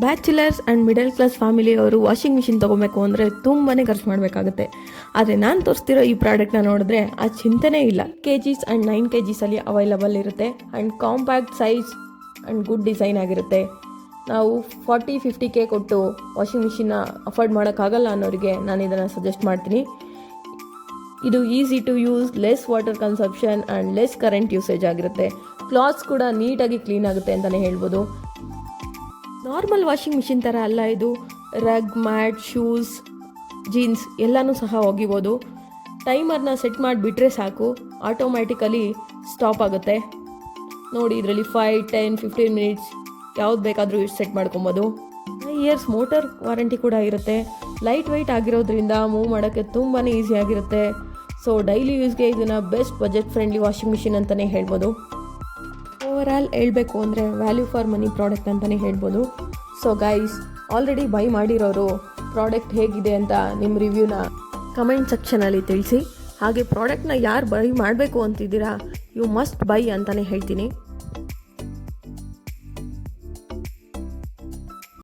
Bachelors and middle class ಫ್ಯಾಮಿಲಿಯವರು washing machine ತೊಗೋಬೇಕು ಅಂದರೆ ತುಂಬಾ ಖರ್ಚು ಮಾಡಬೇಕಾಗುತ್ತೆ. ಆದರೆ ನಾನು ತೋರಿಸ್ತಿರೋ ಈ ಪ್ರಾಡಕ್ಟ್ನ ನೋಡಿದ್ರೆ ಆ ಚಿಂತೆನೇ ಇಲ್ಲ. KGs ಆ್ಯಂಡ್ 9 KGsಲ್ಲಿ ಅವೈಲಬಲ್ ಇರುತ್ತೆ and compact size and good design ಆಗಿರುತ್ತೆ. ನಾವು 40-50K ಕೊಟ್ಟು ವಾಷಿಂಗ್ ಮಿಷಿನ್ನ ಅಫೋರ್ಡ್ ಮಾಡೋಕ್ಕಾಗಲ್ಲ ಅನ್ನೋರಿಗೆ ನಾನು ಇದನ್ನು ಸಜೆಸ್ಟ್ ಮಾಡ್ತೀನಿ. ಇದು easy to use, less water consumption and less current usage ಆಗಿರುತ್ತೆ. ಕ್ಲಾತ್ಸ್ ಕೂಡ ನೀಟಾಗಿ ಕ್ಲೀನ್ ಆಗುತ್ತೆ ಅಂತಲೇ ಹೇಳ್ಬೋದು. ನಾರ್ಮಲ್ ವಾಷಿಂಗ್ ಮಿಷಿನ್ ಥರ ಅಲ್ಲ ಇದು. ರಗ್, ಮ್ಯಾಟ್, ಶೂಸ್, ಜೀನ್ಸ್ ಎಲ್ಲನೂ ಸಹ ಒಗಿಬೋದು. ಟೈಮರ್ನ ಸೆಟ್ ಮಾಡಿಬಿಟ್ರೆ ಸಾಕು, ಆಟೋಮ್ಯಾಟಿಕಲಿ ಸ್ಟಾಪ್ ಆಗುತ್ತೆ. ನೋಡಿ, ಇದರಲ್ಲಿ 5, 10, 15 ಮಿನಿಟ್ಸ್ ಯಾವ್ದು ಬೇಕಾದರೂ ಸೆಟ್ ಮಾಡ್ಕೊಬೋದು. 5 ಇಯರ್ಸ್ ಮೋಟರ್ ವಾರಂಟಿ ಕೂಡ ಇರುತ್ತೆ. ಲೈಟ್ ವೆಯ್ಟ್ ಆಗಿರೋದ್ರಿಂದ ಮೂವ್ ಮಾಡೋಕ್ಕೆ ತುಂಬಾ ಈಸಿಯಾಗಿರುತ್ತೆ. ಸೊ ಡೈಲಿ ಯೂಸ್ಗೆ ಇದನ್ನು best budget friendly washing machine ಅಂತಲೇ ಹೇಳ್ಬೋದು. ಓವರಾಲ್ ಹೇಳ್ಬೇಕು ಅಂದರೆ ವ್ಯಾಲ್ಯೂ ಫಾರ್ ಮನಿ ಪ್ರಾಡಕ್ಟ್ ಅಂತಲೇ ಹೇಳ್ಬೋದು. ಸೊ ಗೈಸ್, ಆಲ್ರೆಡಿ ಬೈ ಮಾಡಿರೋರು ಪ್ರಾಡಕ್ಟ್ ಹೇಗಿದೆ ಅಂತ ನಿಮ್ಮ ರಿವ್ಯೂನ ಕಮೆಂಟ್ ಸೆಕ್ಷನಲ್ಲಿ ತಿಳಿಸಿ. ಹಾಗೆ ಪ್ರಾಡಕ್ಟ್ನ ಯಾರು ಬೈ ಮಾಡಬೇಕು ಅಂತಿದ್ದೀರಾ, ಯು ಮಸ್ಟ್ ಬೈ ಅಂತಲೇ ಹೇಳ್ತೀನಿ.